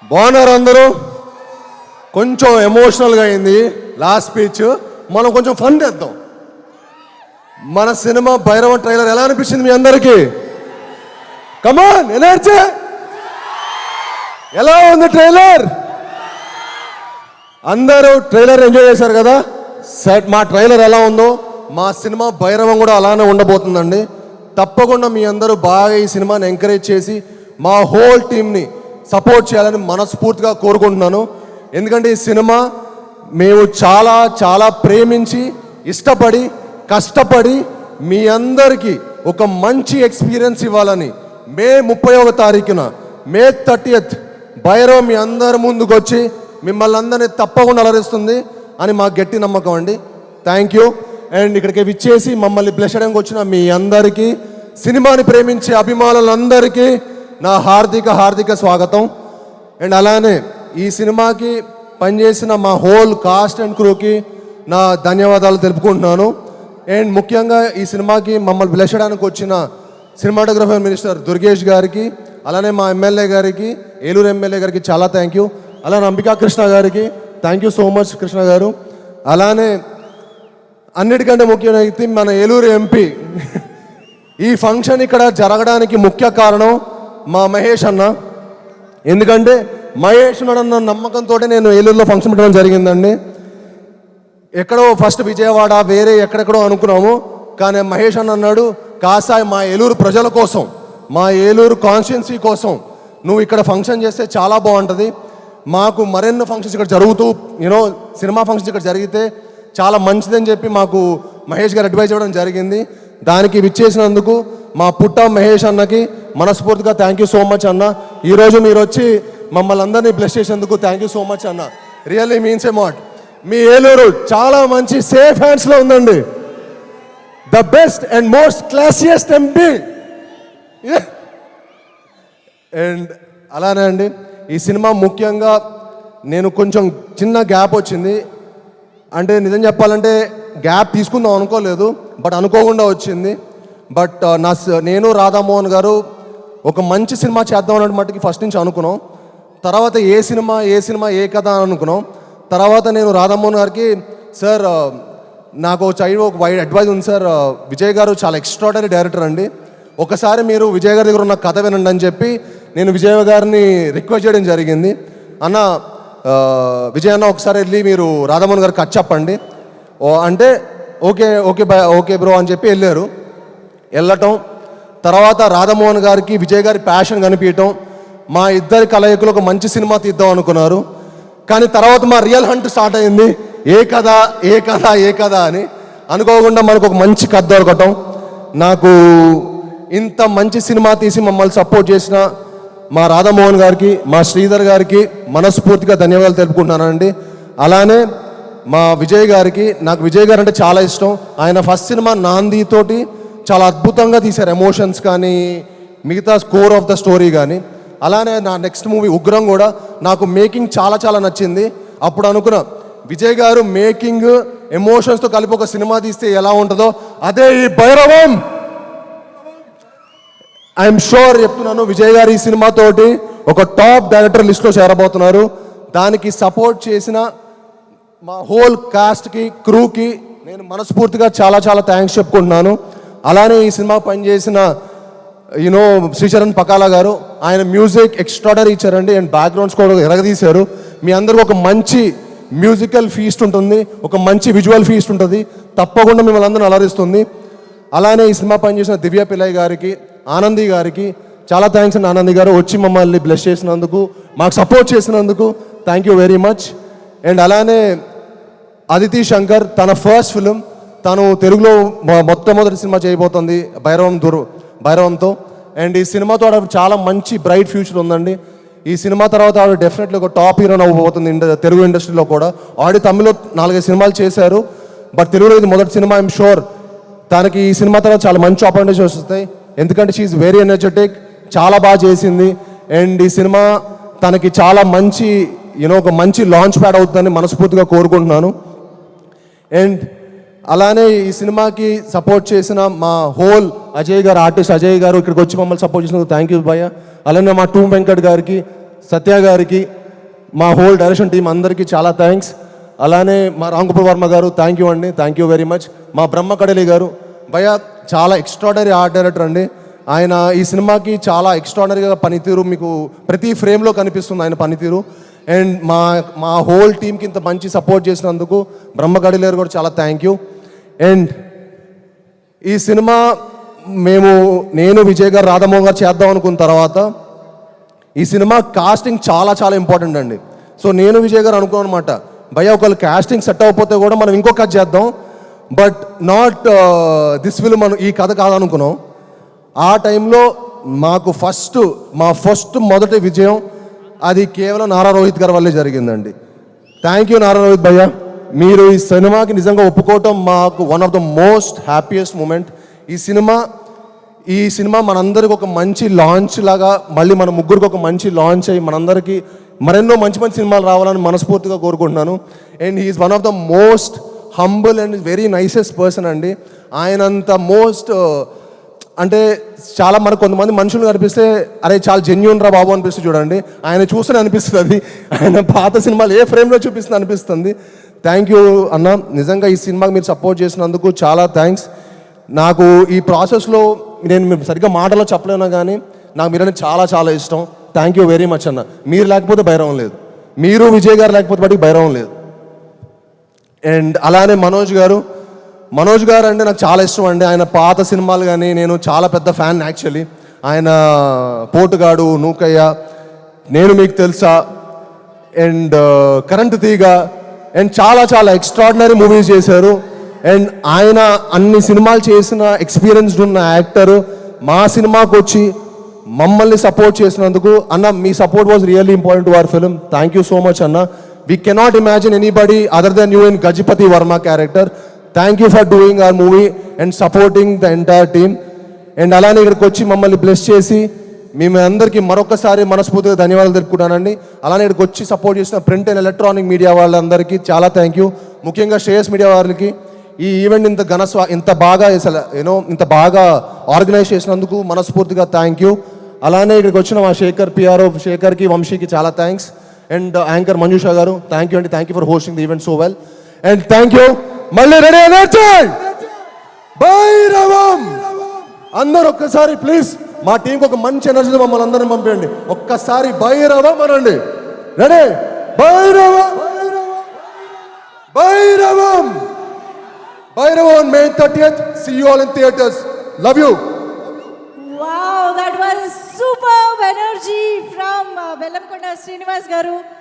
బాగున్నారు అందరూ. కొంచెం ఎమోషనల్గా అయింది లాస్ట్ స్పీచ్. మనం కొంచెం ఫన్ చేద్దాం. మన సినిమా భైరవ ట్రైలర్ ఎలా అనిపించింది మీ అందరికీ? కమాన్ ఎనర్జీ. ఎలా ఉంది ట్రైలర్? అందరూ ట్రైలర్ ఎంజాయ్ చేశారు కదా? సెట్ మా ట్రైలర్ ఎలా ఉందో మా సినిమా భైరవం కూడా అలానే ఉండబోతుందండి. తప్పకుండా మీ అందరూ బాగా ఈ సినిమాని ఎంకరేజ్ చేసి మా హోల్ టీమ్ని సపోర్ట్ చేయాలని మనస్ఫూర్తిగా కోరుకుంటున్నాను. ఎందుకంటే ఈ సినిమా మేము చాలా చాలా ప్రేమించి ఇష్టపడి కష్టపడి మీ అందరికీ ఒక మంచి ఎక్స్పీరియన్స్ ఇవ్వాలని మే 31వ తారీఖున మే 30th భైరవ్ మీ అందరి ముందుకు వచ్చి మిమ్మల్ని అందరినీ తప్పకుండా అలరిస్తుంది అని మాకు గట్టి నమ్మకం అండి. Thank you. అండ్ ఇక్కడికి విచ్చేసి మమ్మల్ని బ్లెస్ చేయడానికి వచ్చిన మీ అందరికీ, సినిమాని ప్రేమించే అభిమానులందరికీ నా హార్దిక స్వాగతం. అండ్ అలానే ఈ సినిమాకి పనిచేసిన మా హోల్ కాస్ట్ అండ్ క్రూకి నా ధన్యవాదాలు తెలుపుకుంటున్నాను. అండ్ ముఖ్యంగా ఈ సినిమాకి మమ్మల్ని బ్లెస్ చేయడానికి వచ్చిన సినిమాటోగ్రఫర్ మినిస్టర్ దుర్గేష్ గారికి, అలానే మా ఎమ్మెల్యే గారికి, ఏలూరు ఎమ్మెల్యే గారికి చాలా థ్యాంక్ యూ. అలానే అంబికా కృష్ణ గారికి thank you so much Krishna గారు. అలానే అన్నిటికంటే ముఖ్యమైనది మన ఏలూరు ఎంపీ. ఈ ఫంక్షన్ ఇక్కడ జరగడానికి ముఖ్య కారణం మా మహేష్ అన్న. ఎందుకంటే మహేష్ అన్న నమ్మకంతో నేను ఏలూరులో ఫంక్షన్ పెట్టడం జరిగిందండి. ఎక్కడో ఫస్ట్ విజయవాడ వేరే ఎక్కడెక్కడో అనుకున్నాము, కానీ మహేష్ అన్న అన్నాడు, కాసాయి మా ఏలూరు ప్రజల కోసం, మా ఏలూరు కాన్స్టిట్యున్సీ కోసం నువ్వు ఇక్కడ ఫంక్షన్ చేస్తే చాలా బాగుంటుంది. మాకు మరెన్నో ఫంక్షన్స్ ఇక్కడ జరుగుతూ సినిమా ఫంక్షన్స్ ఇక్కడ జరిగితే చాలా మంచిదని చెప్పి మాకు మహేష్ గారు అడ్వైజ్ ఇవ్వడం జరిగింది. దానికి విచ్చేసినందుకు మా పుట్ట మహేష్ అన్నకి మనస్ఫూర్తిగా థ్యాంక్ యూ సో మచ్ అన్న. ఈరోజు మీరు వచ్చి మమ్మల్ని అందరినీ బ్లెస్ చేసేందుకు థ్యాంక్ యూ సో మచ్ అన్న. రియల్లీ మీన్స్ ఏ మాట్. మీ ఏలూరు చాలా మంచి సేఫ్ హ్యాండ్స్లో ఉందండి. The best and most classiest MP. అండ్ అలానే అండి ఈ సినిమా ముఖ్యంగా నేను కొంచెం చిన్న గ్యాప్ వచ్చింది. అంటే నిజం చెప్పాలంటే గ్యాప్ తీసుకుందాం అనుకోలేదు, బట్ అనుకోకుండా వచ్చింది. బట్ నేను రాధామోహన్ గారు ఒక మంచి సినిమా చేద్దాం అన్నట్టు మట్టుకి ఫస్ట్ నుంచి అనుకున్నాం. తర్వాత ఏ సినిమా ఏ కథ అని అనుకున్నాం. తర్వాత నేను రాధామోహన్ గారికి, సార్ నాకు ఒక వైడ్ అడ్వైజ్ ఉంది సార్, విజయ్ గారు చాలా ఎక్స్ట్రాడనరీ డైరెక్టర్ అండి, ఒకసారి మీరు విజయ్ గారి దగ్గర ఉన్న కథ వినండి అని చెప్పి నేను విజయ్ గారిని రిక్వెస్ట్ చేయడం జరిగింది. అన్న విజయ్ అన్న ఒకసారి వెళ్ళి మీరు రాధామోహన్ గారికి కథ చెప్పండి అంటే ఓకే బ్రో అని చెప్పి వెళ్ళటం. తర్వాత రాధామోహన్ గారికి విజయ్ గారి ప్యాషన్ కనిపించటం, మా ఇద్దరి కలయికలు ఒక మంచి సినిమా తీద్దాం అనుకున్నారు. కానీ తర్వాత మా రియల్ హంట్ స్టార్ట్ అయింది. ఏ కథ అని అనుకోకుండా మనకు ఒక మంచి కథ దొరకటం. నాకు ఇంత మంచి సినిమా తీసి మమ్మల్ని సపోర్ట్ చేసిన మా రాధామోహన్ గారికి, మా శ్రీధర్ గారికి మనస్ఫూర్తిగా ధన్యవాదాలు తెలుపుకుంటున్నానండి. అలానే మా విజయ్ గారికి, నాకు విజయ్ గారు అంటే చాలా ఇష్టం. ఆయన ఫస్ట్ సినిమా నాంది తోటి చాలా అద్భుతంగా తీశారు, ఎమోషన్స్ కానీ మిగతా స్కోర్ ఆఫ్ ద స్టోరీ కానీ. అలానే నా నెక్స్ట్ మూవీ ఉగ్రం కూడా నాకు మేకింగ్ చాలా చాలా నచ్చింది. అప్పుడు అనుకున్నా విజయ్ గారు మేకింగ్ ఎమోషన్స్తో కలిపి ఒక సినిమా తీస్తే ఎలా ఉంటుందో అదే ఈ భైరవం. ఐఎమ్ షూర్ చెప్తున్నాను, విజయ్ గారు ఈ సినిమాతోటి ఒక టాప్ డైరెక్టర్ లిస్ట్లో చేరబోతున్నారు. దానికి సపోర్ట్ చేసిన మా హోల్ కాస్ట్కి క్రూకి నేను మనస్ఫూర్తిగా చాలా చాలా థ్యాంక్స్ చెప్పుకుంటున్నాను. అలానే ఈ సినిమా పనిచేసిన శ్రీచరణ్ పకాలా గారు, ఆయన మ్యూజిక్ ఎక్స్ట్రాడనరీ ఇచ్చారండి. అండ్ బ్యాక్గ్రౌండ్స్ కూడా ఎరగదీశారు. మీ అందరికీ ఒక మంచి మ్యూజికల్ ఫీస్ట్ ఉంటుంది, ఒక మంచి విజువల్ ఫీస్ట్ ఉంటుంది, తప్పకుండా మిమ్మల్ని అందరిని అలరిస్తుంది. అలానే ఈ సినిమా పనిచేసిన దివ్య పిల్లయ్య గారికి, ఆనంది గారికి చాలా థ్యాంక్స్ అండి. ఆనంది గారు వచ్చి మమ్మల్ని బ్లెస్ చేసినందుకు, మాకు సపోర్ట్ చేసినందుకు thank you very much. And అలానే అదితి శంకర్, తన ఫస్ట్ ఫిలిం, తను తెలుగులో మొట్టమొదటి సినిమా చేయబోతుంది భైరవంతో. అండ్ ఈ సినిమాతో ఆవిడ చాలా మంచి బ్రైట్ ఫ్యూచర్ ఉందండి. ఈ సినిమా తర్వాత ఆవిడ డెఫినెట్లీ ఒక టాప్ హీరోయిన్ అవ్వబోతుంది తెలుగు ఇండస్ట్రీలో కూడా. ఆల్రెడీ తమిళ్లో 4-5 సినిమాలు చేశారు, బట్ తెలుగులో ఇది మొదటి సినిమా. ఐఎమ్ షూర్ తనకి ఈ సినిమా తర్వాత చాలా మంచి ఆపర్చునిటీస్ వస్తాయి. ఎందుకంటే షీఈ్ వెరీ ఎనర్జెటిక్, చాలా బాగా చేసింది. అండ్ ఈ సినిమా తనకి చాలా మంచి ఒక మంచి లాంచ్ ప్యాడ్ అవుతుందని మనస్ఫూర్తిగా కోరుకుంటున్నాను. అండ్ అలానే ఈ సినిమాకి సపోర్ట్ చేసిన మా హోల్ ఆర్టిస్ట్ అజయ్ గారు ఇక్కడికి వచ్చి మమ్మల్ని సపోర్ట్ చేసినందుకు థ్యాంక్ యూ భయ్య. అలానే మా టూమ్ వెంకట్ గారికి సత్య గారికి, మా హోల్ డైరెక్షన్ టీం అందరికీ చాలా థ్యాంక్స్. అలానే మా రాంగోపాల్ వర్మ గారు థ్యాంక్ యూ అండి, థ్యాంక్ యూ వెరీ మచ్. మా బ్రహ్మ కడలి గారు భయ చాలా ఎక్స్ట్రాడనరీ ఆర్ట్ డైరెక్టర్ అండి. ఆయన ఈ సినిమాకి చాలా ఎక్స్ట్రాడనరీగా పనితీరు మీకు ప్రతి ఫ్రేమ్లో కనిపిస్తుంది ఆయన పనితీరు. అండ్ మా హోల్ టీంకి ఇంత మంచి సపోర్ట్ చేసినందుకు బ్రహ్మ కడలి గారు కూడా చాలా థ్యాంక్ యూ. అండ్ ఈ సినిమా నేను విజయ్ గారు రాధామోహన్ గారు చేద్దాం అనుకున్న తర్వాత ఈ సినిమా కాస్టింగ్ చాలా చాలా ఇంపార్టెంట్ అండి. సో నేను విజయ్ గారు అనుకున్నాను అనమాట, భయ్య ఒకళ్ళు కాస్టింగ్ సెట్ అవ్వకపోతే కూడా మనం ఇంకో కథ చేద్దాం, బట్ నాట్ దిస్ ఫిల్మ్ మనం ఈ కథ కాదనుకున్నాం. ఆ టైంలో మాకు మా ఫస్ట్ మొదటి విజయం అది కేవలం నారా రోహిత్ గారి వల్లే జరిగిందండి. థ్యాంక్ యూ నారా రోహిత్ భయ్య, మీరు ఈ సినిమాకి నిజంగా ఒప్పుకోవటం మాకు one of the most happiest moment. ఈ సినిమా మనందరికి ఒక మంచి లాంచ్ లాగా, మళ్ళీ మన ముగ్గురికి ఒక మంచి లాంచ్ అయ్యి మనందరికీ మరెన్నో మంచి మంచి సినిమాలు రావాలని మనస్ఫూర్తిగా కోరుకుంటున్నాను. And he's one of the most humble and very nicest person అండి. ఆయనంత అంటే చాలా మనకు కొంతమంది మనుషులు కనిపిస్తే అరే చాలా జెన్యూన్ రా బాబు అనిపిస్తుంది చూడండి, ఆయన చూస్తూనే అనిపిస్తుంది. అది ఆయన పాత సినిమాలు ఏ ఫ్రేమ్లో చూపిస్తుంది అనిపిస్తుంది. థ్యాంక్ యూ అన్న, నిజంగా ఈ సినిమాకి మీరు సపోర్ట్ చేసినందుకు చాలా థ్యాంక్స్. నాకు ఈ ప్రాసెస్లో నేను సరిగ్గా మాటలో చెప్పలేను కానీ నాకు మీరంటే చాలా చాలా ఇష్టం. థ్యాంక్ యూ వెరీ మచ్ అన్న. మీరు లేకపోతే భైరవం లేదు, మీరు విజయ్ గారు లేకపోతే వాటికి భైరవం లేదు. అండ్ అలానే మనోజ్ గారు అంటే నాకు చాలా ఇష్టం అండి. ఆయన పాత సినిమాలు కానీ నేను చాలా పెద్ద ఫ్యాన్ యాక్చువల్లీ. ఆయన పోటుగాడు, నూకయ్య, నేను మీకు తెలుసా, అండ్ కరెంటు తీగ, అండ్ చాలా చాలా ఎక్స్ట్రాడినరీ మూవీస్ చేశారు. అండ్ ఆయన అన్ని సినిమాలు చేసిన ఎక్స్పీరియన్స్డ్ ఉన్న యాక్టర్. మా సినిమాకి వచ్చి మమ్మల్ని సపోర్ట్ చేసినందుకు అన్న, మీ support was really important to our film. Thank you so much అన్న. We cannot imagine anybody other than you in Gajapati Varma character. Thank you for doing our movie and supporting the entire team. అండ్ అలానే ఇక్కడికి వచ్చి మమ్మల్ని bless చేసి మేము అందరికీ మరొకసారి మనస్ఫూర్తిగా ధన్యవాదాలు తెలుపుకుంటానండి. అలానే ఇక్కడికి వచ్చి సపోర్ట్ చేసిన ప్రింట్ అండ్ ఎలక్ట్రానిక్ మీడియా వాళ్ళందరికీ చాలా థ్యాంక్ యూ. ముఖ్యంగా శ్రేయస్ మీడియా వారికి ఈ ఈవెంట్ ఇంత బాగా ఆర్గనైజ్ చేసినందుకు మనస్ఫూర్తిగా థ్యాంక్ యూ. అలానే ఇక్కడికి వచ్చిన మా శేఖర్కి, వంశీకి చాలా థ్యాంక్స్. అండ్ యాంకర్ మంజుషా గారు థ్యాంక్ యూ అండి, thank you for hosting the event so well. And thank you. మళ్ళీ రెడీ భైరవం అందరూ ఒక్కసారి ప్లీజ్ మా టీంకి ఒక మంచి ఎనర్జీ మమ్మల్ని అందరినీ పంపించండి. ఒక్కసారి భైరవం అనండి. Ready Bhairavam on May 30th. See you all in theaters. Love you. Wow, that was superb energy from Bellamkonda Srinivas garu.